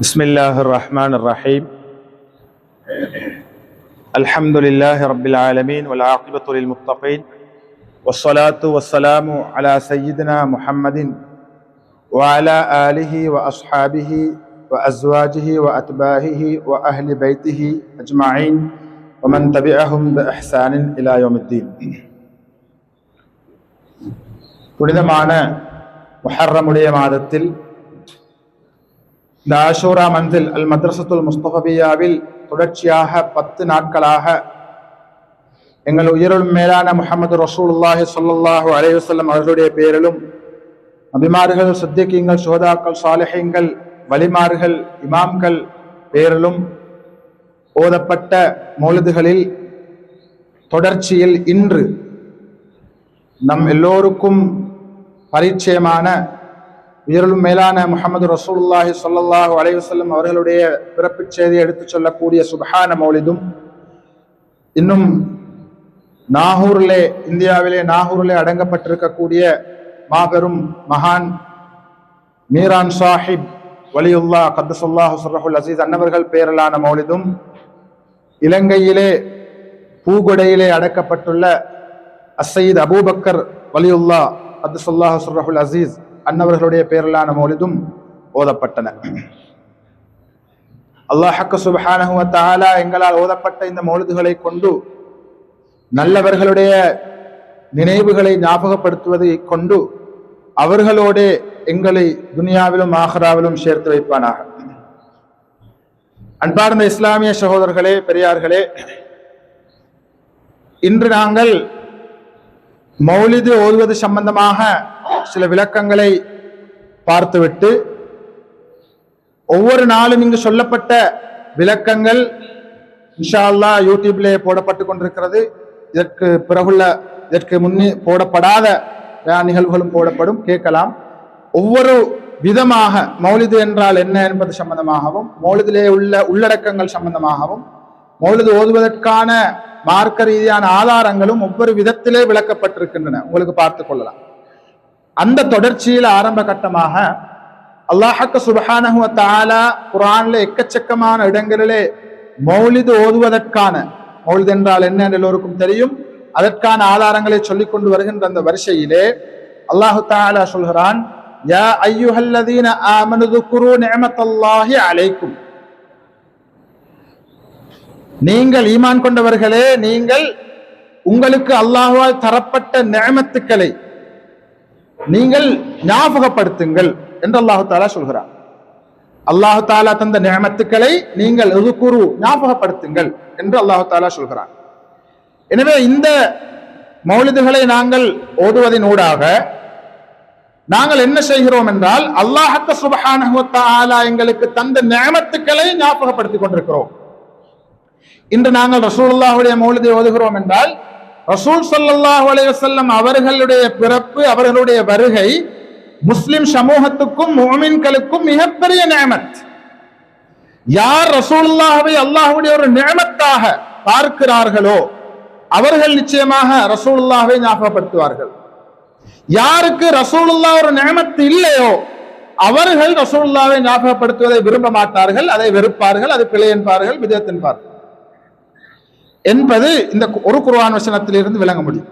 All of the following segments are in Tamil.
بسم الله الرحمن الرحيم الحمد لله رب العالمين والعاقبة للمتقين والصلاة والسلام على سيدنا محمد وعلى آله وأصحابه وأزواجه وأتباعه وأهل بيته أجمعين ومن تبعهم بإحسان إلى يوم الدين. புனிதமான முஹர்ரமுடைய மாதத்தில் இந்த ஆஷூரா மந்தில் அல் மத்ரசத்துல் முஸ்தஃபபியாவில் தொடர்ச்சியாக 10 நாட்களாக எங்கள் உயிரிலும் மேலான முஹம்மது ரசூலுல்லாஹி ஸல்லல்லாஹு அலைஹி வஸல்லம் அவர்களுடைய பெயரிலும் நபிமார்கள், சித்திகீன்கள், சுஹதாக்கள், சாலிஹீன்கள், வலிமார்கள், இமாம்கள் பெயரிலும் ஓதப்பட்ட மௌலிதுகளில் தொடர்ச்சியில் இன்று நம் எல்லோருக்கும் பரிச்சயமான உயிரிலும் மேலான முஹம்மது ரசூலுல்லாஹி ஸல்லல்லாஹு அலைஹி வஸல்லம் அவர்களுடைய பிறப்புச் செய்தியை எடுத்துச் சொல்லக்கூடிய சுப்ஹான மௌலிதும், இன்னும் நாகூரிலே, இந்தியாவிலே நாகூரிலே அடங்கப்பட்டிருக்கக்கூடிய மாபெரும் மகான் மீரான் சாஹிப் வலியுல்லா கத்தஸல்லாஹு சிர்ரஹுல் அஸீஸ் அன்னவர்கள் பெயரிலான மௌலிதும், இலங்கையிலே பூகொடையிலே அடக்கப்பட்டுள்ள அஸ்ஸயீத் அபூபக்கர் வலியுல்லா கத்தஸல்லாஹு சிர்ரஹுல் அஸீஸ் அன்னவர்களுடைய பெயரிலான மௌலிதும் ஓதப்பட்டன. அல்லாஹ் சுப்ஹானஹு வ தஆலா எங்களால் ஓதப்பட்ட இந்த மௌலிதுகளை கொண்டு நல்லவர்களுடைய நினைவுகளை ஞாபகப்படுத்துவதை கொண்டு அவர்களோடு எங்களை துனியாவிலும் ஆஹிராவிலும் சேர்த்து வைப்பானாக. அன்பார்ந்த இஸ்லாமிய சகோதரர்களே, பெரியார்களே, இன்று நாங்கள் மௌலிது ஓதுவது சம்பந்தமாக சில விளக்கங்களை பார்த்துவிட்டு, ஒவ்வொரு நாளும் இங்கு சொல்லப்பட்ட விளக்கங்கள் இன்ஷா அல்லாஹ் யூடியூப்ல போடப்பட்டு கொண்டிருக்கிறது. இதற்கு முன்னே போடப்படாத நிகழ்வுகளும் போடப்படும், கேட்கலாம். ஒவ்வொரு விதமாக மௌலிது என்றால் என்ன என்பது சம்பந்தமாகவும், மௌலிதிலே உள்ள உள்ளடக்கங்கள் சம்பந்தமாகவும், மௌலிது ஓதுவதற்கான மார்க்க ரீதியான ஆதாரங்களும் ஒவ்வொரு விதத்திலே விளக்கப்பட்டிருக்கின்றன. உங்களுக்கு பார்த்து கொள்ளலாம். அந்த தொடர்ச்சியில் ஆரம்ப கட்டமாக அல்லாஹ் சுப்ஹானஹு வ தஆலா குர்ஆன்ல எக்கச்சக்கமான இடங்களிலே மௌலிது ஓதுவதற்கான, மௌலிது என்றால் என்ன என்று எல்லோருக்கும் தெரியும், அதற்கான ஆதாரங்களை சொல்லிக் கொண்டு வருகின்ற அந்த வரிசையிலே அல்லாஹ் தஆலா சொல்கிறான், யா அய்யுஹல்லதீன ஆமனு ذுக்ரு நிஅமத்தல்லாஹி அலைக்கும், நீங்கள் ஈமான் கொண்டவர்களே, நீங்கள் உங்களுக்கு அல்லாஹ்வால் தரப்பட்ட நிஅமத்துக்களை நீங்கள் ஞாபகப்படுத்துங்கள் என்று அல்லாஹு தஆலா சொல்கிறார். அல்லாஹு தஆலா தந்த நிஅமத்துக்களை நீங்கள் ஞாபகப்படுத்துங்கள் என்று அல்லாஹு தஆலா சொல்கிறார். எனவே இந்த மௌலிதுகளை நாங்கள் ஓதுவதின் ஊடாக நாங்கள் என்ன செய்கிறோம் என்றால், அல்லாஹ் சுப்ஹானஹு வ தஆலா எங்களுக்கு தந்த நிஅமத்துக்களை ஞாபகப்படுத்திக் கொண்டிருக்கிறோம். இன்று நாங்கள் ரசூலுல்லாஹுடைய மௌலிதை ஓதுகிறோம் என்றால், ரசூல் ஸல்லல்லாஹு அலைஹி வஸல்லம் அவர்களுடைய பிறப்பு, அவர்களுடைய வருகை முஸ்லிம் சமூகத்துக்கும் முஃமின்களுக்கும் மிகப்பெரிய நிஅமத். யார் ரசூலுல்லாஹ்வை அல்லாஹ்வுடைய ஒரு நிஅமத்தாக பார்க்கிறார்களோ அவர்கள் நிச்சயமாக ரசூலுல்லாஹ்வை ஞாபகப்படுத்துவார்கள். யாருக்கு ரசூலுல்லாஹ் ஒரு நிஅமத் இல்லையோ அவர்கள் ரசூலுல்லாஹ்வை ஞாபகப்படுத்துவதை விரும்ப மாட்டார்கள், அதை வெறுப்பார்கள், அது பிழை என்பார்கள், பிதஅத் என்பார்கள் என்பது இந்த ஒரு குர்ஆன் வசனத்தில் இருந்து விளங்க முடியும்.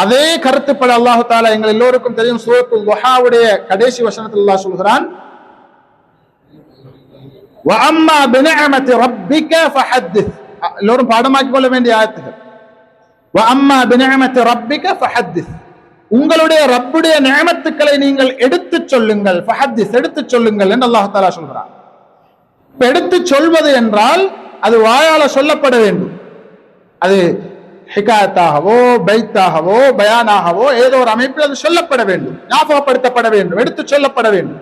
அதே கருத்துப்பட அல்லாஹு தஆலா எங்கள் எல்லோருக்கும் தெரியும், சூரத்துல் துஹாவுடைய கடைசி வசனத்தில் அல்லாஹ் சொல்கிறான், வ அம்மா பிநிஅமத்தி ரப்பிக ஃபஹத்திஸ். எல்லோரும் பாடமாக்கிக் கொள்ள வேண்டிய ஆயத்துகள். வ அம்மா பிநிஅமத்தி ரப்பிக ஃபஹத்திஸ், உங்களுடைய ரப்புடைய நிஅமத்துக்களை நீங்கள் எடுத்துச் சொல்லுங்கள். ஃபஹத்திஸ், எடுத்துச் சொல்லுங்கள் என்று அல்லாஹ் தஆலா சொல்கிறான். எடுத்துச் சொல்வது என்றால் அது வாயால சொல்லப்பட வேண்டும். அது ஹிகாயத்தாகவோ பைத்தாகவோ பயானாகவோ ஏதோ ஒரு அமைப்பில் அது சொல்லப்பட வேண்டும், ஞாபகப்படுத்தப்பட வேண்டும், எடுத்து சொல்லப்பட வேண்டும்.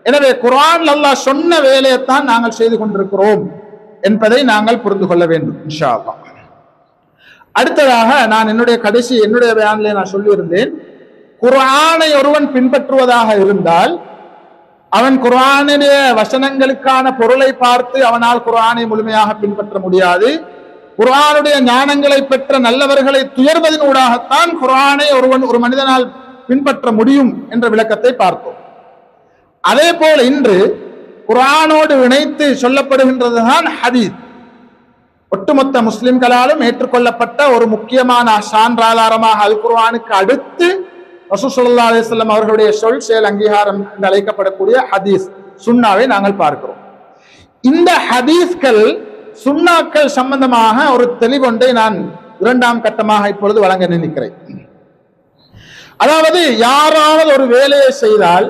எனவே குர்ஆன் அல்லாஹ் சொன்ன வேலையைத்தான் நாங்கள் செய்து கொண்டிருக்கிறோம் என்பதை நாங்கள் புரிந்து கொள்ள வேண்டும் இன்ஷா அல்லாஹ். அடுத்ததாக நான் என்னுடைய பயானிலே நான் சொல்லியிருந்தேன், குர்ஆனை ஒருவன் பின்பற்றுவதாக இருந்தால் அவன் குர்ஆனுடைய வசனங்களுக்கான பொருளை பார்த்து அவனால் குர்ஆனை முழுமையாக பின்பற்ற முடியாது. குர்ஆனுடைய ஞானங்களை பெற்ற நல்லவர்களை துயர்வதன் ஊடாகத்தான் குர்ஆனை ஒரு மனிதனால் பின்பற்ற முடியும் என்ற விளக்கத்தை பார்த்தோம். அதே போல இன்று குர்ஆனோடு இணைத்து சொல்லப்படுகின்றதுதான் ஹதீஸ். ஒட்டுமொத்த முஸ்லிம்களாலும் ஏற்றுக்கொள்ளப்பட்ட ஒரு முக்கியமான சான்றாதாரமாக அல் குர்ஆனுக்கு அடுத்து ரசூல் ஸல்லல்லாஹு அலைஹி வஸல்லம் அவர்களுடைய சொல் செயல் அங்கீகாரம் என்று அழைக்கப்படக்கூடிய ஹதீஸ் சுன்னாவை நாங்கள் பார்க்கிறோம். இந்த ஹதீஸ்கள் சுன்னாக்கள் சம்பந்தமாக ஒரு தெளிவொன்றை நான் இரண்டாம் கட்டமாக இப்பொழுது வழங்க நினைக்கிறேன். அதாவது யாராவது ஒரு வேலையை செய்தால்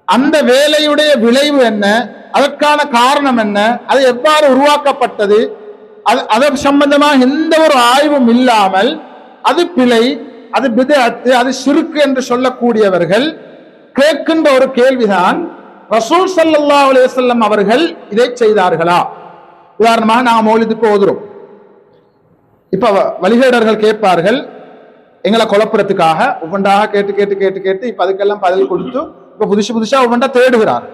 அந்த வேலையுடைய விளைவு என்ன, அதற்கான காரணம் என்ன, அது எவ்வாறு உருவாக்கப்பட்டது, அது சம்பந்தமாக எந்த ஒரு ஆய்வும் இல்லாமல் அது பிழை, அது பித்அத், அது ஷிர்க் என்று சொல்லக்கூடியவர்கள் கேட்கின்ற ஒரு கேள்விதான், ரசூல் ஸல்லல்லாஹு அலைஹி வஸல்லம் அவர்கள் இதை செய்தார்களா? உதாரணமாக நாங்கள் மௌலிதுக்கு ஓதுறோம். இப்ப வழிகேடர்கள் கேட்பார்கள், எங்களை குழப்பறதுக்காக ஒவ்வொன்றாக கேட்டு கேட்டு கேட்டு கேட்டு இப்ப அதுக்கெல்லாம் பதில் கொடுத்து இப்ப புதுசா ஒவ்வொன்றா தேடுகிறார்.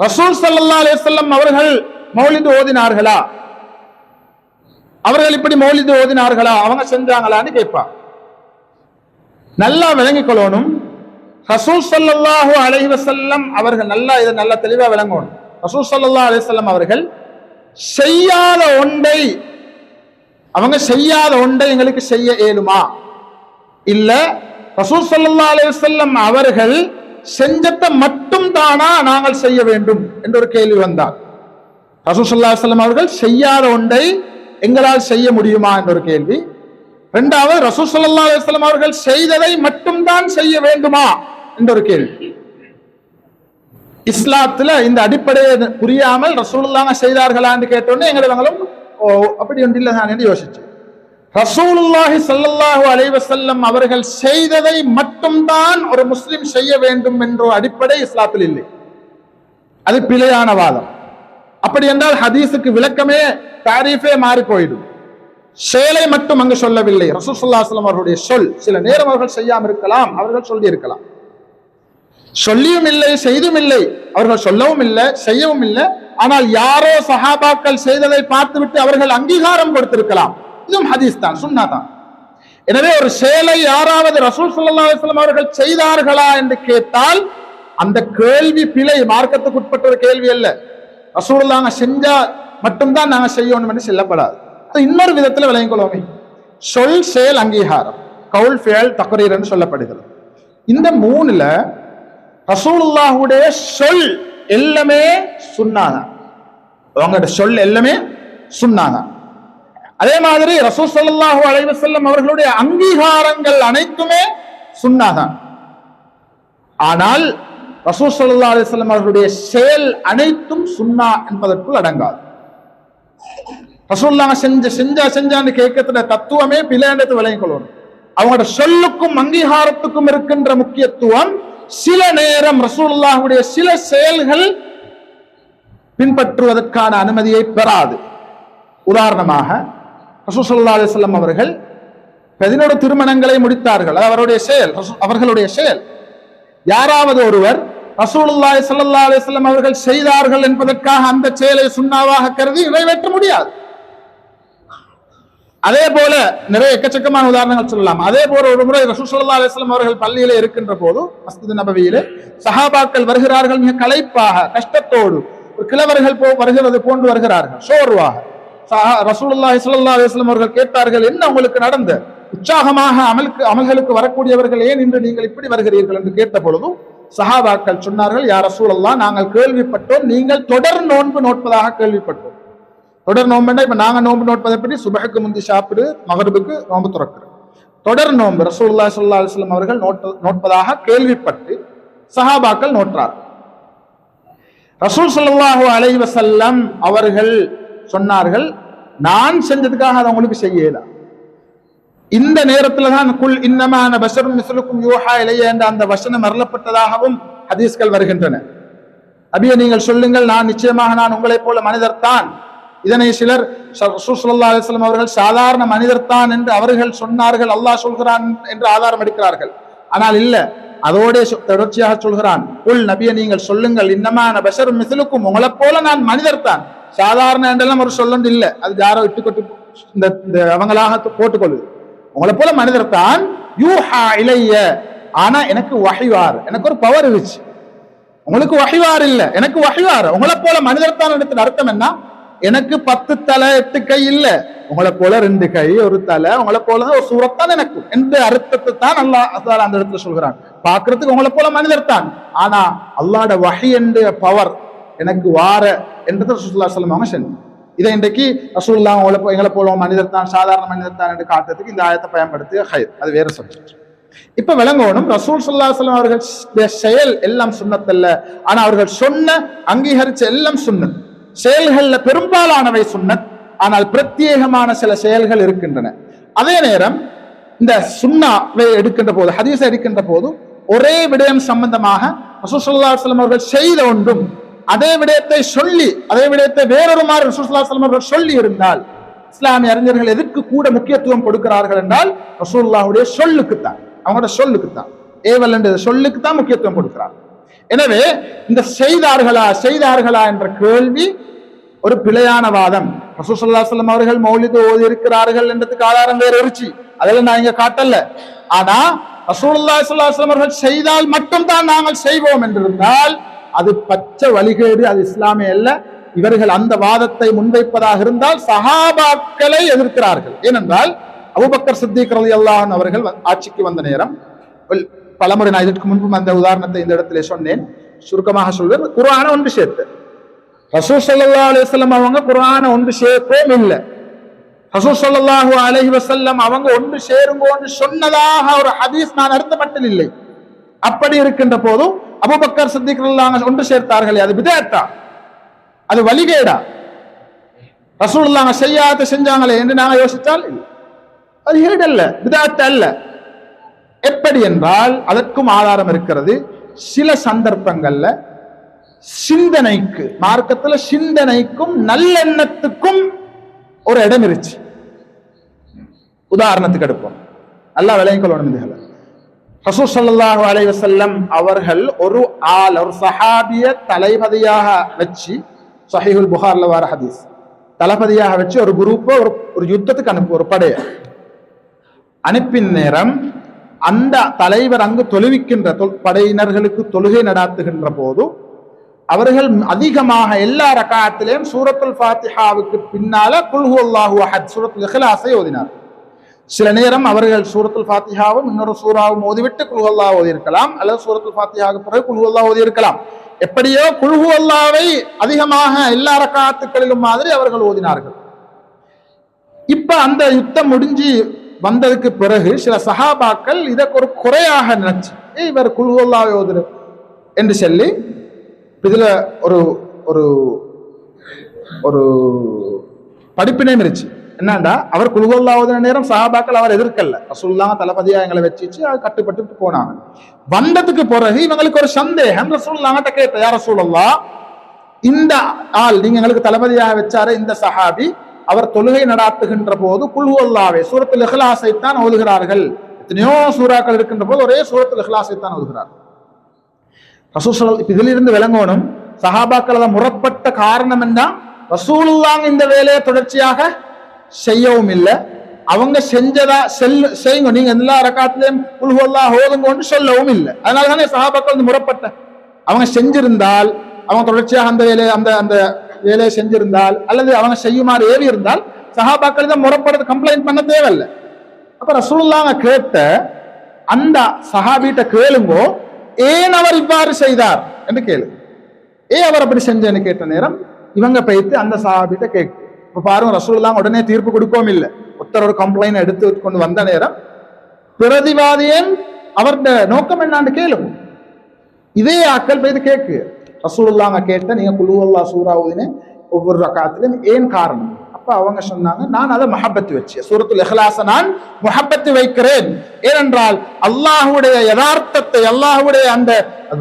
ரசூல் ஸல்லல்லாஹு அலைஹி வஸல்லம் அவர்கள் மௌலிது ஓதினார்களா, அவர்கள் இப்படி மௌலிது ஓதினார்களா, அவங்க செஞ்சாங்களான்னு கேட்பார். நல்லா விளங்கிக் கொள்ளணும், ரசூல் ஸல்லல்லாஹு அலைஹி வஸல்லம் அவர்கள் நல்லா இதை நல்லா தெளிவா விளங்கணும். ரசூல் ஸல்லல்லாஹு அலைஹி வஸல்லம் அவர்கள் செய்யாத ஒன்றை, அவங்க செய்யாத ஒன்றை எங்களுக்கு செய்ய இயலுமா? இல்ல ரசூல் ஸல்லல்லாஹு அலைஹி வஸல்லம் அவர்கள் செஞ்சத்தை மட்டும் தானா நாங்கள் செய்ய வேண்டும் என்ற ஒரு கேள்வி வந்தார். ரசூல் ஸல்லல்லாஹு அலைஹி வஸல்லம் அவர்கள் செய்யாத ஒன்றை எங்களால் செய்ய முடியுமா என்ற ஒரு கேள்வி. இரண்டாவது, ரசூல் ஸல்லல்லாஹு அலைஹி வஸல்லம் அவர்கள் செய்ததை மட்டும்தான் செய்ய வேண்டுமா என்ற ஒரு கேள்வி. இஸ்லாத்துல இந்த அடிப்படையை புரியாமல் ரசூலுல்லாஹ் செய்தார்களா என்று கேட்டோன்னே எங்களும் அப்படி ஒன்று இல்லை நான் என்று யோசிச்சு, ரசூலுல்லாஹி ஸல்லல்லாஹு அலைஹி வஸல்லம் அவர்கள் செய்ததை மட்டும்தான் ஒரு முஸ்லிம் செய்ய வேண்டும் என்ற அடிப்படை இஸ்லாத்தில் இல்லை. அது பிழையான வாதம். அப்படி என்றால் ஹதீஸுக்கு விளக்கமே தாரீஃபே மாறி போயிடும். செயலை மட்டும் அங்கு சொல்லவில்லை. ரசூல் ஸல்லல்லாஹு அலைஹி வஸல்லம் அவர்களுடைய சொல், சில நேரம் அவர்கள் செய்யாமல் இருக்கலாம், அவர்கள் சொல்லி இருக்கலாம். சொல்லியும் இல்லை, செய்தும் இல்லை, அவர்கள் சொல்லவும் இல்லை, செய்யவும் இல்லை. ஆனால் யாரோ சஹாபாக்கள் செய்ததை பார்த்துவிட்டு அவர்கள் அங்கீகாரம் கொடுத்திருக்கலாம். இதுவும் ஹதீஸ் தான், சுன்னா தான். எனவே ஒரு செயலை யாராவது ரசூல் ஸல்லல்லாஹு அலைஹி வஸல்லம் அவர்கள் செய்தார்களா என்று கேட்டால் அந்த கேள்வி பிழை, மார்க்கத்துக்கு உட்பட்ட ஒரு கேள்வி அல்ல. ரசூலுல்லாஹ் செஞ்சா மட்டும்தான் நாங்க செய்யணும் என்று சொல்லப்படாது. இன்னொரு விதத்துல விளங்கிக் கொள்வோமே, சொல் செயல் அங்கீகாரம், கவுல் ஃபிஅல் தக்ரீர் என்று சொல்லப்படுகிறது. இந்த மூணுல ரசூலுல்லாஹுடைய சொல் எல்லாமே சுன்னாங்க, அவங்களோட சொல் எல்லாமே சுன்னாங்க. அதே மாதிரி ரசூல் ஸல்லல்லாஹு அலைஹி வஸல்லம் அவர்களுடைய அங்கீகாரங்கள் அனைத்துமே சுன்னாங்க. ஆனால் ரசூல் ஸல்லல்லாஹு அலைஹி வஸல்லம் அவர்களுடைய செயல் அனைத்தும் சுன்னா என்பதற்குள் அடங்காது. ரசூலுல்லாஹ் செஞ்சான்னு கேட்கற தத்துவமே பிழைன்றது விளங்கிக் கொள்ளணும். அவங்களோட சொல்லுக்கும் அங்கீகாரத்துக்கும் இருக்கின்ற முக்கியத்துவம் சில நேரம் ரசூலுல்லாஹுடைய சில செயல்கள் பின்பற்றுவதற்கான அனுமதியை பெறாது. உதாரணமாக ரசூல் ஸல்லல்லாஹு அலைஹி வஸல்லம் அவர்கள் 11 திருமணங்களை முடித்தார்கள், அது அவருடைய செயல், அவர்களுடைய செயல். யாராவது ஒருவர் ரசூலுல்லாஹி ஸல்லல்லாஹு அலைஹி வஸல்லம் அவர்கள் செய்தார்கள் என்பதற்காக அந்த செயலை சுன்னாவாக கருதி நிறைவேற்ற முடியாது. அதே போல நிறைய எக்கச்சக்கமான உதாரணங்கள் சொல்லலாம். அதே போல ஒரு முறை ரசூல் ஸல்லல்லாஹு அலைஹி வஸல்லம் அவர்கள் பள்ளியிலே இருக்கின்ற போது, மஸ்ஜித் நபவியிலே சஹாபாக்கள் வருகிறார்கள், மிக களைப்பாக, கஷ்டத்தோடு, கிழவர்கள் வருகிறது போன்று வருகிறார்கள், சோர்வாக. ரசூலுல்லாஹி ஸல்லல்லாஹு அலைஹி வஸல்லம் அவர்கள் கேட்டார்கள், என்ன உங்களுக்கு நடந்த உற்சாகமாக அமல்களுக்கு வரக்கூடியவர்கள் ஏன் இன்று நீங்கள் இப்படி வருகிறீர்கள் என்று கேட்ட பொழுது சஹாபாக்கள் சொன்னார்கள், யா ரசூலல்லாஹ், நாங்கள் கேள்விப்பட்டோம் நீங்கள் தொடர் நோன்பு நோட்பதாக கேள்விப்பட்டோம். தொடர் நோன்புன்னா இப்ப நாங்க நோன்பு நோட்பதை பற்றி சுபஹுக்கு முந்தி சாப்பிடு, மகரிபுக்கு நோன்பு துறக்கிறோம். தொடர் நோன்பு ரசூலுல்லாஹி ஸல்லல்லாஹு அலைஹி வஸல்லம் அவர்கள் நோட்பதாக கேள்விப்பட்டு சஹாபாக்கள் நோற்றார். ரசூல் ஸல்லல்லாஹு அலைஹி வஸல்லம் அவர்கள் சொன்னார்கள், நான் செஞ்சதுக்காக அதை உங்களுக்கு செய்யல. இந்த நேரத்துல தான் குல் இன்னமா அன பஷருன் மிஸ்லுக்கும் யூஹா இலைய என்ற அந்த வசனம் அருளப்பட்டதாகவும் ஹதீஸ்கள் வருகின்றன. நபியே, நீங்கள் சொல்லுங்கள், நான் உங்களைப் போல மனிதர் தான். இதனை சிலர் ரசூல் ஸல்லல்லாஹு அலைஹி வஸல்லம் அவர்கள் சாதாரண மனிதர் தான் என்று அவர்கள் சொன்னார்கள், அல்லாஹ் சொல்கிறான் என்று ஆதாரம் எடுக்கிறார்கள். ஆனால் இல்ல, அதோட தொடர்ச்சியாக சொல்கிறான், குல் நபியே, நீங்கள் சொல்லுங்கள், இன்னமா அன பஷருன் மிஸ்லுக்கும், உங்களைப் போல நான் மனிதர் தான். சாதாரண என்றெல்லாம் ஒரு சொல்லந்து இல்லை, அது யாரோ இட்டுக்கொட்டு இந்த அவங்களாக போட்டுக்கொள்ளுது. உங்களை போல மனிதர் தான், யூஹா இலைய, ஆனா எனக்கு வஹ்வார், எனக்கு ஒரு பவர் இருந்துச்சு. உங்களுக்கு வஹிவார் இல்ல, எனக்கு வஹிவார். உங்களை போல மனிதர் தான் இடத்துல அர்த்தம் என்ன? எனக்கு 10 தலை 8 கை இல்ல, உங்களை போல 2 கை 1 தலை, உங்களை போல ஒரு சூரத்தான் எனக்கு என்ற அர்த்தத்தை தான் அல்லாஹ் அந்த இடத்துல சொல்கிறான். பாக்குறதுக்கு உங்களை போல மனிதர் தான், ஆனா அல்லாஹ்ட வஹி என்ற பவர் எனக்கு வார என்றது ரசூலுல்லாஹி ஸல்லல்லாஹு அலைஹி வஸல்லம் சொன்னாங்க. இதை இன்றைக்கு ரசூலுல்லாஹ் எங்களை போல மனிதர் தான், சாதாரண மனிதர் தான் என்று காட்டுறதுக்கு இந்த ஆயத்தை பயன்படுத்திய ஹைர், அது வேற சப்ஜெக்ட். இப்ப விளங்கணும், ரசூல் ஸல்லல்லாஹு அலைஹி வஸல்லம் அவர்கள் செயல் எல்லாம் சுன்னத்தல்ல, ஆனா அவர்கள் சொன்ன அங்கீகரிச்ச எல்லாம் சுன்னத். செயல்கள்ல பெரும்பாலானவை சுன்னத், ஆனால் பிரத்யேகமான சில செயல்கள் இருக்கின்றன. அதே நேரம் இந்த சுன்னாவை எடுக்கின்ற போது, ஹதீஸை எடுக்கின்ற போது ஒரே விடயம் சம்பந்தமாக ரசூல் ஸல்லல்லாஹு அலைஹி வஸல்லம் அவர்கள் செய்த ஒன்றும் அதே விடயத்தை சொல்லி அதே விடயத்தை வேறொரு மாதிரி ரசூல் ஸல்லல்லாஹு அலைஹி வஸல்லம் அவர்கள் சொல்லி இருந்தால், இஸ்லாமிய அறிஞர்கள் எதற்கு கூட முக்கியத்துவம் கொடுக்கிறார்கள் என்றால் ரசூலுல்லாஹ்வுடைய சொல்லுக்குத்தான், அவங்களோட சொல்லுக்குத்தான், ஏவல் என்ற சொல்லுக்குத்தான் முக்கியத்துவம் கொடுக்கிறார். எனவே இந்த செய்தார்களா என்ற கேள்வி ஒரு பிழையான வாதம். ரசூல் ஸல்லல்லாஹு அலைஹி வஸல்லம் அவர்கள் மௌலிது ஓதி இருக்கிறார்கள் என்றதுக்கு ஆதாரம் வேற இருந்துச்சு, அதெல்லாம் நான் இங்க காட்டல. ஆனா ரசூலுல்லாஹி ஸல்லல்லாஹு அலைஹி வஸல்லம் அவர்கள் செய்தால் மட்டும் தான் நாங்கள் செய்வோம் என்றிருந்தால் அது பச்சை வழிகேடு, அது இஸ்லாமிய அல்ல. இவர்கள் அந்த வாதத்தை முன்வைப்பதாக இருந்தால் சஹாபாக்களை எதிர்க்கிறார்கள். ஏனென்றால் அபூபக்கர் சித்திக் ரலியல்லாஹு அன்ஹு அவர்கள் ஆட்சிக்கு வந்த நேரம், பலமுறை நான் இதற்கு முன்பும் அந்த உதாரணத்தை இந்த இடத்துல சொன்னேன், சுருக்கமாக சொல்வேன். குர்ஆனை ஒன்று சேர்த்து ரசூல் ஸல்லல்லாஹு அலைஹி வஸல்லம் அவங்க குர்ஆனை ஒன்று சேர்க்கவே இல்லை. ரசூல் ஸல்லல்லாஹு அலைஹி வஸல்லம் அவங்க ஒன்று சேருங்கன்னு சொன்னதாக ஒரு ஹதீஸ் நான் அர்த்தப்பட்டது இல்லை. அப்படி இருக்கின்ற போது அபூபக்கர் சித்திக் ரலியல்லாஹு அன்ஹு ஒன்று சேர்த்தார்களே, அது பிதஅத்தா, அது வழிகேடா? ரசூலுல்லாஹ் செய்யாத செஞ்சாங்களே என்று நாங்கள் யோசித்தால் அது ஹேட் அல்ல, பிதஅத் அல்ல. எப்படி என்றால் அதற்கும் ஆதாரம் இருக்கிறது. சில சந்தர்ப்பங்கள்ல சிந்தனைக்கு, மார்க்கத்துல சிந்தனைக்கும் நல்லெண்ணத்துக்கும் ஒரு இடம் இருச்சு. உதாரணத்துக்கு எடுப்போம், நல்லா விளங்கிக் கொள்ளணும். இதுகளை ரசூல் ஸல்லல்லாஹு அலைஹி வஸல்லம் அவர்கள் ஒரு சஹாபிய தளபதியாக வச்சு, ஸஹீஹுல் புகாரில வர ஹதீஸ், தளபதியாக வச்சு ஒரு குரூப்பை ஒரு யுத்தத்துக்கு அனுப்பு, ஒரு படைய அனுப்பின நேரம் அந்த தலைவர் அங்கு தொழுவிக்கின்ற படையினர்களுக்கு தொழுகை நடாத்துகின்ற போது அவர்கள் அதிகமாக எல்லா ரகாத்திலையும் சூரத்துல் ஃபாத்திஹாவுக்கு பின்னால குல் ஹுவல்லாஹு அஹத் சூரத்துல் இக்லாஸை ஓதினார். சில நேரம் அவர்கள் சூரத்துல் ஃபாத்திஹாவும் இன்னொரு சூறாவும் ஓதிவிட்டு குல் ஹுவல்லாஹ் ஓதி இருக்கலாம், அல்லது சூரத்துல் ஃபாத்திஹாவுக்கு பிறகு குல் ஹுவல்லாஹ் ஓதி இருக்கலாம். எப்படியோ குல் ஹுவல்லாஹ்வை அதிகமாக எல்லா ரகாத்துக்களிலும் மாதிரி அவர்கள் ஓதினார்கள். இப்ப அந்த யுத்தம் முடிஞ்சு வந்ததுக்கு பிறகு சில சஹாபாக்கள் இதற்கு ஒரு குறையாக நினைச்சு, இவர் குல் ஹுவல்லாஹ் ஓதுரு என்று சொல்லி, இதுல ஒரு ஒரு ஒரு படிப்பினை இருந்துச்சு. என்னண்டா, அவர் குல் ஹுவல்லாஹ் ஓதுன நேரம் சஹாபாக்கள் அவர் எதிர்க்கல, ரசூலுல்லாஹ் தளபதியா எங்களை வச்சு கட்டுப்பட்டு போனாங்க. வந்ததுக்கு பிறகு இவங்களுக்கு ஒரு சந்தேகம், ரசூலுல்லாஹ் கேட்ட, யா ரசூலுல்லாஹ், இந்த ஆள் நீங்க எங்களுக்கு தளபதியாக வச்சாரு, இந்த சஹாபி அவர் தொழுகை நடாத்துகின்ற போது குல் ஹுவல்லாஹ் சூரத்துல் இக்லாஸை தான் ஓதுகிறார்கள், எத்தனையோ சூறாக்கள் இருக்கின்ற போது ஒரே சூரத்துல் இக்லாஸை தான் ஓதுகிறார்கள். ரசூல் ஸல்லல்லாஹு இதிலிருந்து விளங்கணும், சஹாபாக்கள் அதை முறப்பட்ட காரணம் என்ன? ரசூலுல்லாஹ் இந்த வேலையை தொடர்ச்சியாக செய்யவும் இல்லை, அவங்க செஞ்சதா செய்யுங்க, நீங்க எல்லா ரகாத்திலையும் குல் ஹுவல்லாஹ் ஓதுங்கன்னு சொல்லவும் இல்லை. அதனால தானே சஹாபாக்கள் வந்து முறப்பட்ட. அவங்க செஞ்சிருந்தால், அவங்க தொடர்ச்சியாக அந்த வேலையை செஞ்சிருந்தால், அல்லது அவங்க செய்யுமாறு ஏறி இருந்தால் சஹாபாக்கள் தான் முறப்படுறது, கம்ப்ளைண்ட் பண்ண தேவையில்லை. அப்ப ரசூலுல்லாஹ் கேட்ட அந்த சஹாபிட்ட கேளுங்கோ, ஏன் அவர் இவ்வாறு செய்தார் என்று கேளு, ஏன் அவர் அப்படி செஞ்சேன்னு கேட்ட நேரம் இவங்க போயிட்டு அந்த சஹாபிட்ட கேட்கு. இப்ப பாருங்க, ரசூலுல்லாஹ் உடனே தீர்ப்பு கொடுக்கவும் இல்லை. ஒருத்தரோட கம்ப்ளைண்ட் எடுத்து கொண்டு வந்த நேரம் பிரதிவாதியன் அவருடைய நோக்கம் என்னான்னு கேளும். இதே ஆக்கள் போய் கேட்கு, ரசூலுல்லாஹ் கேட்ட நீங்க குல் ஹுவல்லாஹ் சூரா ஓதின ஒவ்வொரு ரகாத்திலும் ஏன் காரணம்? அப்ப அவங்க சொன்னாங்க, நான் அதை மஹப்பத்து வச்சு சூரத்துல் இக்லாஸ நான் முஹப்பத்து வைக்கிறேன். ஏனென்றால் அல்லாஹ்வுடைய யதார்த்தத்தை, அல்லாஹ்வுடைய அந்த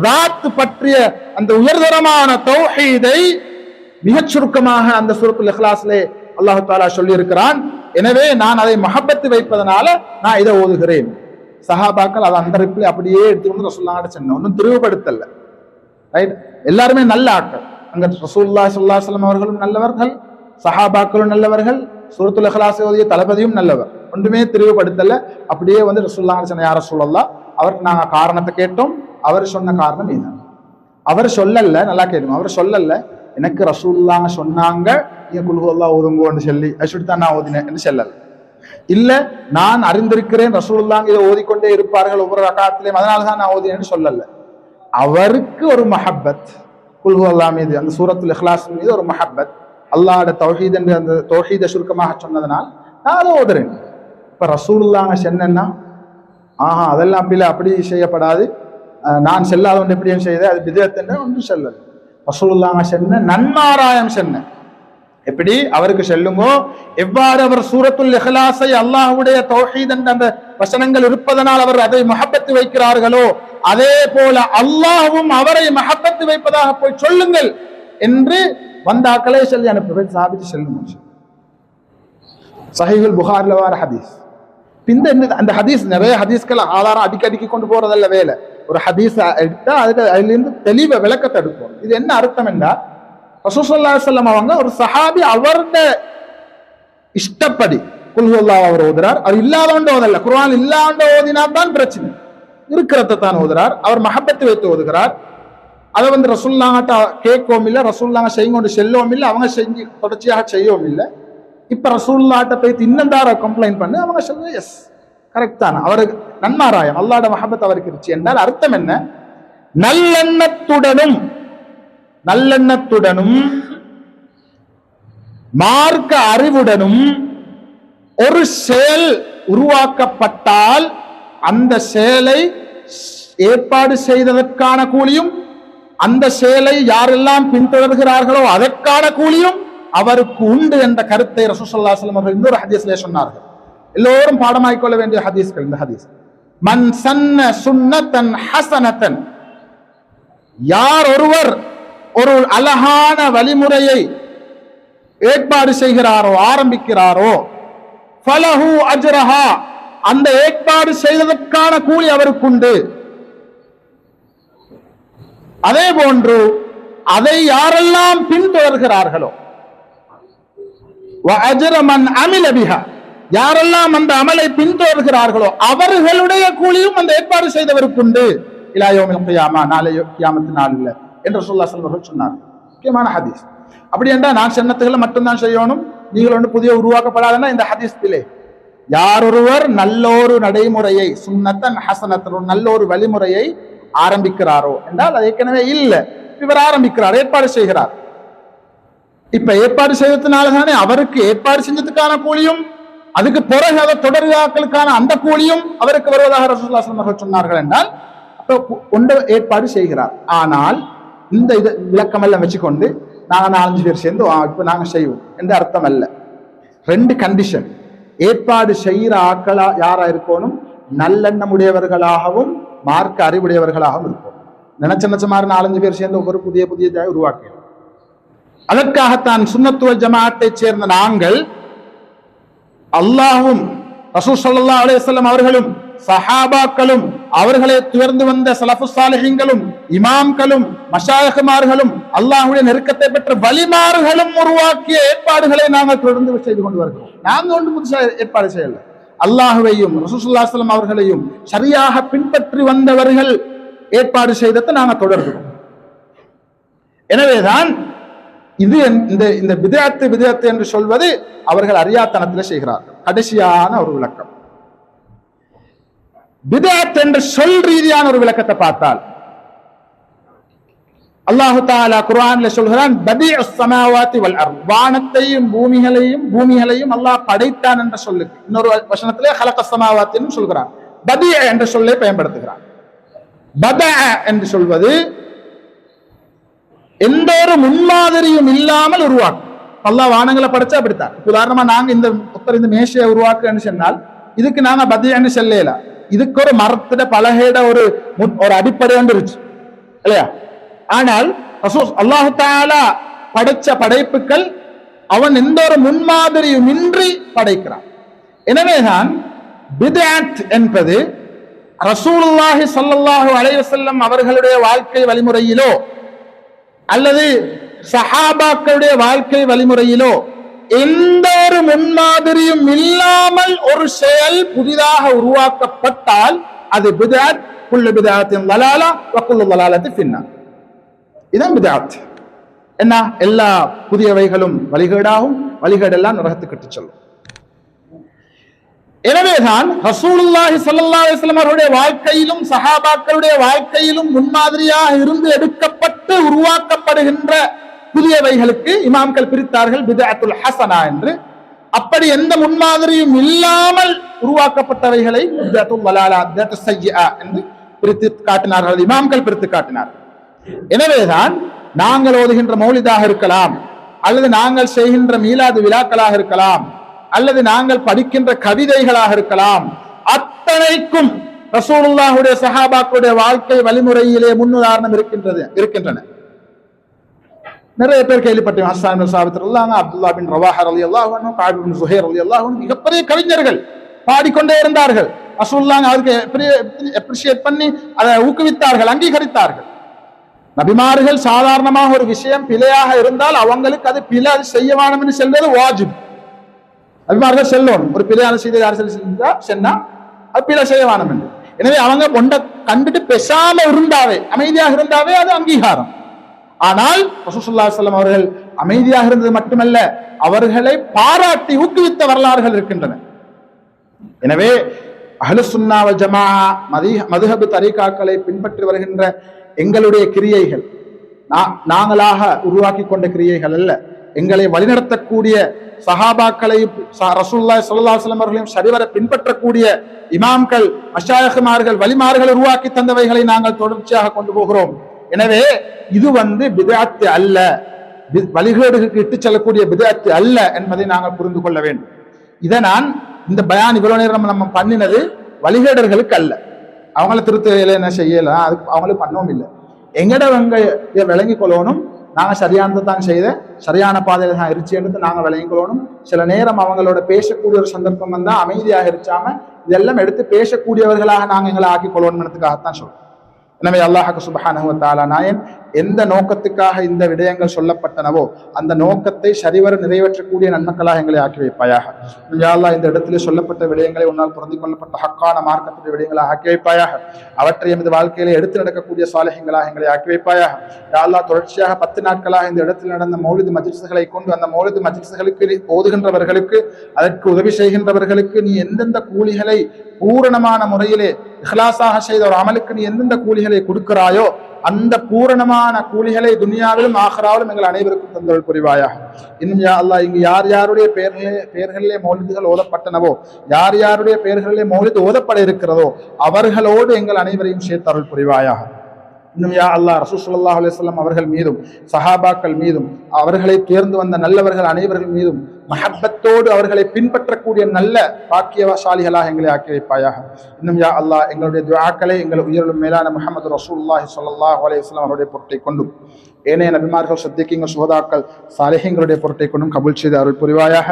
ذات பற்றிய அந்த உயர்தரமான தௌஹீதை மிகச் சுருக்கமாக அந்த சூரத்துல் இக்லாஸிலே அல்லாஹ் தஆலா சொல்லி இருக்கிறான். எனவே நான் அதை மஹப்பத்து வைப்பதனால நான் இதை ஓதுகிறேன். சஹாபாக்கள் அதை அந்த ரிப்ளை அப்படியே எடுத்துக்கொண்டு ரசூலுல்லாஹ்ட்ட சொன்ன, ஒன்றும் திருவுபடுத்தல. ரைட், எல்லாருமே நல்ல ஆட்கள். அங்க ரசூலுல்லாஹி ஸல்லல்லாஹு அலைஹி வஸல்லம் அவர்களும் நல்லவர்கள், சஹாபாக்களும் நல்லவர்கள், சூரத்துல் இக்லாஸ் ஓதிய தளபதியும் நல்லவர். ஒன்றுமே திருவுபடுத்தல. அப்படியே வந்து ரசூலுல்லாஹ் சொன்ன, யா ரசூலல்லாஹ், அவருக்கு நாங்க காரணத்தை கேட்டோம், அவர் சொன்ன காரணம் இதுதான். அவர் சொல்லல, நல்லா கேட்கணும், அவர் சொல்லல எனக்கு ரசூலுல்லாஹ் சொன்னாங்க நீங்க குல் ஹுவல்லாஹ் ஓதுங்கன்னு சொல்லி அசுதான் நான் ஓதினேன் என்று சொல்லல. இல்ல நான் அறிந்திருக்கிறேன் ரசூலுல்லாஹ் இதை ஓதிக்கொண்டே இருப்பார்கள் ஒவ்வொரு ரகாத்திலையும் அதனாலதான் நான் ஓதினேன்னு சொல்லல. அவருக்கு ஒரு மஹப்பத் குல் ஹுவல்லாஹ் மீது, அந்த சூரத்துல் இக்லாஸ் மீது ஒரு மஹப்பத், அல்லாஹ்வுடைய தௌஹீத் என்று அந்த தௌஹீதை சுருக்கமாக சொன்னதனால் நான் அதை ஓதுறேன். இப்ப ரசூலுல்லாஹ் சொன்னா அதெல்லாம் அப்படி செய்யப்படாது, நான் செல்லாத ஒன்று எப்படியும் செய்த அது பிதஅத் என்று ஒன்றும் செல்லது. ரசூலுல்லாஹ் சொன்ன நன்மாராயம் சொன்ன எப்படி அவருக்கு செல்லுங்கோ, எவ்வாறு அவர் சூரத்துல் இக்லாஸை அல்லாஹ்வுடைய தௌஹீத் என்ற அந்த வசனங்கள் இருப்பதனால் அவர் அதை மஹப்பத்து வைக்கிறார்களோ அதே போல அல்லாஹ்வும் அவரை மஹப்பத்து வைப்பதாக போய் சொல்லுங்கள் என்று வந்தாக்களே சொல்லி அனுப்புவேன். சாபித்து செல்லுங்க. சஹீஹுல் புகாரில வர ஹதீஸ். பிந்த அந்த ஹதீஸ் நிறைய ஹதீஸ்கள் ஆதாரம் அடிக்கடிக்கு கொண்டு போறதல்ல வேலை. ஒரு ஹதீஸ் எடுத்தா அதிலிருந்து தெளிவ விளக்கத்தை எடுப்போம். இது என்ன அர்த்தம் என்றா ரசூல் ஸல்லல்லாஹு அலைஹி வஸல்லம் அவங்க ஒரு சஹாபி அவருடைய இஷ்டப்படி குல் ஹுவல்லாஹ் அவர் ஓதுறார். அவர் இல்லாதவண்ட ஓதல்ல, குர்ஆன் இல்லாத ஓதினா தான் பிரச்சனை, இருக்கிறத தான் ஓதுறார். அவர் மஹப்பத்து வைத்து ஓதுகிறார். அதை ரசூலுல்லாஹ்ட்ட கேட்கவும் இல்லை, ரசூலுல்லாஹ் செய்யுங்கொண்டு செல்லவும் இல்லை, அவங்க செஞ்சு தொடர்ச்சியாக செய்யவும் இல்லை. இப்ப ரசூலுல்லாஹ்ட்ட போய் இன்னந்தார கம்ப்ளைண்ட் பண்ணு, அவங்க சொல்லுங்க எஸ் கரெக்ட் தான், அவருக்கு நன்மாராயம் அல்லாஹ்வுடைய மஹப்பத் அவருக்கு இருந்துச்சு என்றால் அர்த்தம் என்ன? நல்லெண்ணத்துடனும் மார்க்க அறிவுடனும் ஒரு செயல் உருவாக்கப்பட்டால் அந்த செயலை ஏற்பாடு செய்ததற்கான கூலியும் அந்த செயலை யாரெல்லாம் பின்தொடர்கிறார்களோ அதற்கான கூலியும் அவருக்கு உண்டு என்ற கருத்தை ரசூல் ஸல்லல்லாஹு அலைஹி வஸல்லம் அவர்கள் இன்னொரு ஹதீஸ்ல சொன்னார்கள். எல்லோரும் பாடமாக்கிக் கொள்ள வேண்டிய ஹதீஸ்கள் இந்த ஹதீஸ். மன் சன்ன சுன்னத்தன் ஹஸனத்தன், யார் ஒருவர் ஒரு அழகான வழிமுறையை ஏற்பாடு செய்கிறாரோ ஆரம்பிக்கிறாரோ ஃபலஹு அஜ்ரஹா, அந்த ஏற்பாடு செய்ததற்கான கூலி அவருக்குண்டு. அதே போன்று அதை யாரெல்லாம் பின்தொடர்கிறார்களோ வஅஜ்ர மன் அமில பிஹா, யாரெல்லாம் அந்த அமலை பின்தொடர்கிறார்களோ அவர்களுடைய கூலியும் அந்த ஏற்பாடு செய்தவருக்குண்டு. இலா யௌமில் கியாமா, நாளை கியாமத்து நாளில் என்று ரசூலுல்லாஹி ஸல்லல்லாஹு அலைஹி வஸல்லம் சொன்னார். முக்கியமான ஹதீஸ். அப்படி என்றால் நான் சொன்னதுகளை மட்டும்தான் செய்யணும், நீங்கள் ஒன்று புதிய உருவாக்கப்படாதுன்னா இந்த ஹதீஸ்திலே யார் ஒருவர் நல்லொரு நடைமுறையை சுன்னத்தன் ஹஸனத்தன் ஒரு நல்ல ஒரு வழிமுறையை ஆரம்பிக்கிறாரோ என்றால் அது ஏற்கனவே இல்லை, இவர் ஆரம்பிக்கிறார், ஏற்பாடு செய்கிறார். இப்ப ஏற்பாடு செய்வதனால தானே அவருக்கு ஏற்பாடு செஞ்சதுக்கான கூலியும் அதுக்கு பிறகு அதை தொடர்காக்களுக்கான அந்த கூலியும் அவருக்கு வருவதாக ரசூலுல்லாஹி ஸல்லல்லாஹு அலைஹி வஸல்லம் சொன்னார்கள் என்றால் ஒன்று ஏற்பாடு செய்கிறார். ஆனால் இந்த இது விளக்கம் எல்லாம் வச்சுக்கொண்டு நாங்க 4-5 பேர் சேர்ந்து இப்ப நாங்க செய்வோம் என்ற அர்த்தம் அல்ல. 2 கண்டிஷன். ஏற்பாடு செய்கிற ஆக்களா யாரா இருக்கணும்? நல்லெண்ணமுடையவர்களாகவும் மார்க்க அறிவுடையவர்களாகவும் இருக்கும். நினைச்ச மாதிரி 4-5 பேர் சேர்ந்து ஒவ்வொரு புதிய உருவாக்க. அதற்காகத்தான் சுன்னத் வல் ஜமாஅத்தை சேர்ந்த நாங்கள் அல்லாஹ்வும் ரசூல் ஸல்லல்லாஹு அலைஹி வஸல்லம் அவர்களும் சஹாபாக்களும் அவர்களை துயர்ந்து வந்த ஸலஃபுஸ் ஸாலிஹீன்களும் இமாம்களும் மஷாயிஹ்மார்களும் அல்லாஹ்வுடைய நெருக்கத்தை பெற்ற வலிமார்களும் உருவாக்கிய ஏற்பாடுகளை நாங்கள் தொடர்ந்து செய்து கொண்டு வருகிறோம். நாங்கள் ஒன்று புதுசா ஏற்பாடு செய்யல. அல்லாஹ்வையும் ரசூல் ஸல்லல்லாஹு அலைஹி வஸல்லம் அவர்களையும் சரியாக பின்பற்றி வந்தவர்கள் ஏற்பாடு செய்ததை நாங்கள் தொடர்கிறோம். எனவேதான் இது இந்த பிதஅத் என்று சொல்வது அவர்கள் அறியாத்தனத்தில் செய்கிறார்கள். கடைசியான ஒரு விளக்கம், பிதஅத் என்ற சொல் ரீதியான ஒரு விளக்கத்தை பார்த்தால் அல்லாஹு தஆலா குர்ஆன்ல சொல்கிறான், பதீஉஸ் ஸமாவாத்தி வல் அர்த், வானத்தையும் பூமிகளையும் அல்லாஹ் படைத்தான் என்ற சொல்லுக்கு இன்னொரு வசனத்திலே ஹலகஸ் ஸமாவாத்தி என்று சொல்கிறான். பதீஅ என்ற சொல்லை பயன்படுத்துகிறான். பதஅ என்று சொல்வது எந்த ஒரு முன்மாதிரியும் இல்லாமல் உருவாக்கும். அல்லாஹ் வானங்களை படைச்சா அப்படித்தான். உதாரணமா நாங்க இந்த மேஷையை உருவாக்குன்னு சொன்னால் இதுக்கு நாங்க பதீஅன்னு சொல்லல, இதுக்கு ஒரு மரத்திட பலகையிட ஒரு அடிப்படை வந்துருச்சு இல்லையா? ஆனால் அல்லாஹ் தஆலா படைச்ச படைப்புகள் அவன் எந்த ஒரு முன்மாதிரியும் இன்றி படைக்கிறான். எனவேதான் பிதஅத் என்பது ரசூலுல்லாஹி ஸல்லல்லாஹு அலைஹி வஸல்லம் அவர்களுடைய வாழ்க்கை வழிமுறையிலோ அல்லது சஹாபாக்களுடைய வாழ்க்கை வழிமுறையிலோ எந்த ஒரு முன்மாதிரியும் இல்லாமல் ஒரு செயல் புதிதாக உருவாக்கப்பட்டால் அது பிதஅத், குல்லு பிதஅத்தின் ضلاலா வ குல்லு ضلالத்தின் ஃபின்னார். இதான் பிதாத். என்ன, எல்லா புதியவைகளும் வழிகேடாகும், வழிகேடெல்லாம் நரகத்துக்கு சொல்லும். எனவேதான் ரசூலுல்லாஹி ஸல்லல்லாஹு அலைஹி வஸல்லம் அவருடைய வாழ்க்கையிலும் சஹாபாக்களுடைய வாழ்க்கையிலும் முன்மாதிரியாக இருந்து எடுக்கப்பட்டு உருவாக்கப்படுகின்ற புதியவைகளுக்கு இமாம்கள் பிரித்தார்கள் பித்அத்துல் ஹஸனா என்று. அப்படி எந்த முன்மாதிரியும் இல்லாமல் உருவாக்கப்பட்டவைகளை பித்அத்துல் வலாலா, பித்அத்துஸ் ஸய்யிஆ என்று பிரித்து காட்டினார்கள், இமாம்கள் பிரித்து காட்டினார்கள். எனவேதான் நாங்கள் ஓதுகின்ற மௌலிதாக இருக்கலாம், அல்லது நாங்கள் செய்கின்ற மீலாது விழாக்களாக இருக்கலாம், அல்லது நாங்கள் படிக்கின்ற கவிதைகளாக இருக்கலாம், அத்தனைக்கும் ரசூலுல்லாஹுடைய சஹாபாக்களுடைய வாழ்க்கை வழிமுறையிலே முன்னுதாரணம் இருக்கின்றன. நிறைய பேர் கேள்விப்பட்டோம். ஹஸ்ஸான் பின் சாபித் ரலியல்லாஹு, அப்துல்லா பின் ரவாஹா ரலியல்லாஹு அன்ஹு, கஅப் பின் ஸுஹைர் ரலியல்லாஹு அன்ஹு மிகப்பெரிய கவிஞர்கள், பாடிக்கொண்டே இருந்தார்கள். ரசூலுல்லாஹ் அதுக்கு அப்ரிஷியேட் பண்ணி அதை ஊக்குவித்தார்கள், அங்கீகரித்தார்கள். நபிமார்கள் சாதாரணமாக ஒரு விஷயம் பிழையாக இருந்தால் அவங்களுக்கு அது பிழை, அது செய்ய வேணும் என்று சொல்வது வாஜிப். நபிமார்கள் செல்லணும், ஒரு பிழையான செய்தி யார் சொன்னா அது பிழை செய்ய வேணும் என்று. எனவே அவங்க ஒன்றை கண்டுட்டு பேசாம இருந்தாவே, அமைதியாக இருந்தாவே அது அங்கீகாரம். ஆனால் ரசூலுல்லாஹி ஸல்லல்லாஹு அலைஹி வஸல்லம் அவர்கள் அமைதியாக இருந்தது மட்டுமல்ல, அவர்களை பாராட்டி ஊக்குவித்த வரலாறுகள் இருக்கின்றன. எனவே அஹ்லுஸ் சுன்னா வல் ஜமாஅ மதுஹப் தரீகாக்களை பின்பற்றி வருகின்ற எங்களுடைய கிரியைகள் நாங்களாக உருவாக்கி கொண்ட கிரியைகள் அல்ல. எங்களை வழிநடத்தக்கூடிய சஹாபாக்களை, ரசூலுல்லாஹி ஸல்லல்லாஹு அலைஹி வஸல்லம் அவர்களையும் சரிவர பின்பற்றக்கூடிய இமாம்கள், மஷாயிஹ்மார்கள், வலிமார்கள் உருவாக்கி தந்தவைகளை நாங்கள் தொடர்ச்சியாக கொண்டு போகிறோம். எனவே இது பித்அத் அல்ல, வழிகேடுகளுக்கு இட்டு செல்லக்கூடிய பித்அத் அல்ல என்பதை நாங்கள் புரிந்து கொள்ள வேண்டும். இதை நான் இந்த பயான் இவ்வளவு நேரம் நம்ம பண்ணினது வழிகேடர்களுக்கு அல்ல. அவங்கள திருத்த என்ன செய்யல, அதுக்கு அவங்களுக்கு பண்ணவும் இல்லை. எங்கடவங்க விளங்கி கொள்ளணும், நாங்கள் சரியானதை தான் செய்த, சரியான பாதையில தான் இருச்சு என்று நாங்கள் விளங்கிக் கொள்ளணும். சில நேரம் அவங்களோட பேசக்கூடிய ஒரு சந்தர்ப்பம் வந்தா அமைதியாக இருச்சாம இதெல்லாம் எடுத்து பேசக்கூடியவர்களாக நாங்கள் எங்களை ஆக்கிக் கொள்ளணும்ன்றதுக்காகத்தான் சொல்றோம். எனவே அல்லாஹ் சுப்ஹானஹு வ தஆலா நாயன் எந்த நோக்கத்துக்காக இந்த விடயங்கள் சொல்லப்பட்டனவோ அந்த நோக்கத்தை சரிவர நிறைவேற்றக்கூடிய நன்மக்களாக எங்களை ஆக்கி வைப்பாயாக. யா அல்லாஹ், இந்த இடத்திலே சொல்லப்பட்ட விடயங்களை உன்னால் பொருந்தி கொள்ளப்பட்ட ஹக்கான மார்க்கத்துடைய விடயங்களாக ஆக்கி வைப்பாயாக. அவற்றை எமது வாழ்க்கையில எடுத்து நடக்கக்கூடிய சாலிஹீன்களாக எங்களை ஆக்கி வைப்பாயாக. யா அல்லாஹ், தொடர்ச்சியாக 10 நாட்களாக இந்த இடத்தில் நடந்த மௌலிது மஜ்லிஸ்களை கொண்டு அந்த மௌலிது மஜ்லிஸ்களுக்கு ஓதுகின்றவர்களுக்கு, அதற்கு உதவி செய்கின்றவர்களுக்கு நீ எந்தெந்த கூலிகளை பூரணமான முறையிலே இஹ்லாஸாக செய்த ஒரு அமலுக்கு நீ எந்தெந்த கூலிகளை கொடுக்கிறாயோ அந்த பூரணமான கூலிகளை துனியாவிலும் ஆഖിറാவிலும் எங்கள் அனைவருக்கும் தந்தருள் புரிவாயாக. இன்னும் யா அல்லாஹ், இங்கு யார் யாருடைய பெயர்களிலே மௌலிதுகள் ஓதப்பட்டனவோ, யார் யாருடைய பெயர்களிலே மௌலிது ஓதப்பட இருக்கிறதோ அவர்களோடு எங்கள் அனைவரையும் சேர்த்தருள் புரிவாயாக. இன்னும் யா அல்லாஹ், ரசூல் ஸல்லல்லாஹு அலைஹி வஸல்லம் அவர்கள் மீதும் சஹாபாக்கள் மீதும் அவர்களை தேர்ந்து வந்த நல்லவர்கள் அனைவர்கள் மீதும் மஹப்பத்தோடு அவர்களை பின்பற்றக்கூடிய நல்ல பாக்கியசாலிகளாக எங்களை ஆக்கி வைப்பாயாக. இன்னும் யா அல்லாஹ், எங்களுடைய துஆக்களை எங்கள் உயிரிலும் மேலான முஹம்மது ரசூலுல்லாஹி ஸல்லல்லாஹு அலைஹி வஸல்லம் அவருடைய பொருட்டை கொண்டும் ஏனைய நபிமார்கள், சித்திகீன்கள், சுஹதாக்கள், சாலிஹீன்களுடைய பொருட்டை கொண்டும் கபூல் செய்து அருள் புரிவாயாக.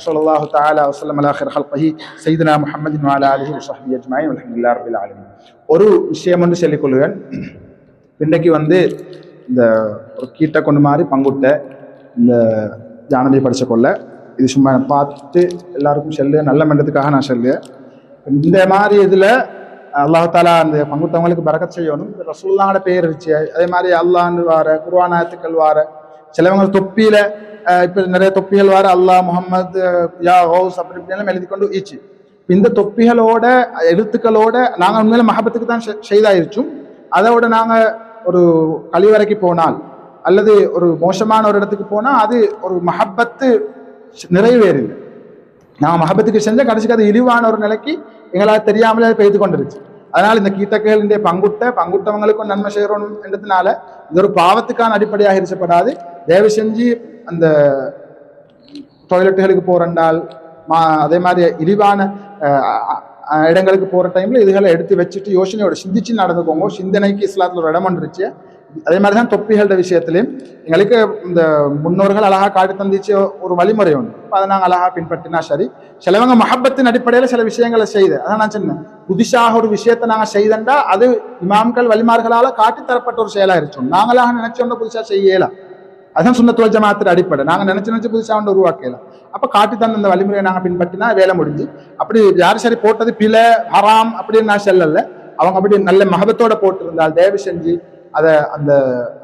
ஸல்லல்லாஹு தஆலா வஸல்லம் அலா கைர் ஹல்கிஹி சய்யிதுனா முஹம்மதின் வ அலா ஆலிஹி வ ஸஹ்பிஹி அஜ்மஈன் வல்ஹம்துலில்லாஹி ரப்பில் ஆலமீன். ஒரு விஷயம் ஒன்று சொல்லிக் கொள்வேன். இன்றைக்கு இந்த ஒரு கீட்டை கொண்டு மாதிரி பங்குட்ட இந்த ஜானதி படிச்ச கொள்ள இது சும்மா பார்த்து எல்லாருக்கும் செல்லு நல்ல மன்றத்துக்காக நான் சொல்லு. இந்த மாதிரி இதில் அல்லாஹ் தாலா அந்த பங்குத்தவங்களுக்கு பரக்கத் செய்யணும். ரசூலுல்லாஹோட பெயர் இருந்துச்சு, அதே மாதிரி அல்லாஹ்னு வார குர்ஆனாயத்துக்கள் வார, சிலவங்க தொப்பியில இப்போ நிறைய தொப்பிகள் வார அல்லாஹ் முஹம்மது யா ஹவுஸ் அப்படி இப்படியெல்லாம் எழுதி கொண்டு ஈச்சு. இந்த தொப்பிகளோட எழுத்துக்களோட நாங்கள் உண்மையில மஹபத்துக்கு தான் செய்தாயிருச்சோம். அதோட நாங்கள் ஒரு கழிவறைக்கு போனால் அல்லது ஒரு மோசமான ஒரு இடத்துக்கு போனால் அது ஒரு மஹப்பத்து நிறைவேறில்லை. நாங்கள் மஹபத்துக்கு செஞ்ச கடைசிக்கு அது இழிவான ஒரு நிலைக்கு எங்களால் தெரியாமலே பெய்து கொண்டிருச்சு. அதனால் இந்த கீட்டக்கைகளுடைய பங்குட்டவங்களுக்கும் நன்மை செய்யணும் என்றதுனால இது ஒரு பாவத்துக்கான அடிப்படையாக இருக்கப்படாது. தயவு செஞ்சு அந்த டாய்லெட்டுகளுக்கு போறண்டால் அதே மாதிரி இழிவான இடங்களுக்கு போகிற டைமில் இதுகளை எடுத்து வச்சுட்டு யோசனையோட சிந்திச்சு நடந்துக்கோங்க. சிந்தனைக்கு இஸ்லாத்தில் ஒரு இடம் வந்துருச்சு. அதே மாதிரி தான் தொப்பிகளோட விஷயத்துலையும் எங்களுக்கு இந்த முன்னோர்கள் அழகாக காட்டி தந்திச்சு ஒரு வழிமுறை ஒன்று. அதை நாங்கள் அழகாக பின்பற்றினா சரி. சிலவங்க மஹப்பத்தின் அடிப்படையில் சில விஷயங்களை செய்து, அதான் நான் சொன்னேன், புதுசாக ஒரு விஷயத்தை நாங்கள் செய்தண்டா அது இமாம்கள் வழிமார்களால் காட்டி தரப்பட்ட ஒரு செயலாக இருச்சோம். நாங்களாக நினைச்சோம்னா புதுசாக செய்யலாம். அதுதான் சுன்னத்துல் வல் ஜமாஅத் அடிப்படை. நாங்கள் நினைச்சு புதுசாக ஒன்று உருவாக்கலாம். அப்போ காட்டி தந்த அந்த வழிமுறையை நாங்கள் பின்பற்றினா வேலை முடிஞ்சு. அப்படி யார் சரி போட்டது பிழை ஹராம் அப்படின்னு நான் சொல்லல. அவங்க அப்படி நல்ல மஹபத்தோட போட்டிருந்தால் தயவு செஞ்சு அதை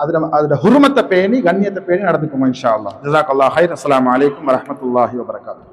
அதோட ஹுருமத்தை பேணி கண்ணியத்தை பேணி நடந்துக்குமா இன்ஷா அல்லாஹ். ஜஸாக்கல்லாஹ் ஹைர். அஸ்ஸலாமு அலைக்கும் வரஹ்மத்துல்லாஹி வபரகாத்துஹு.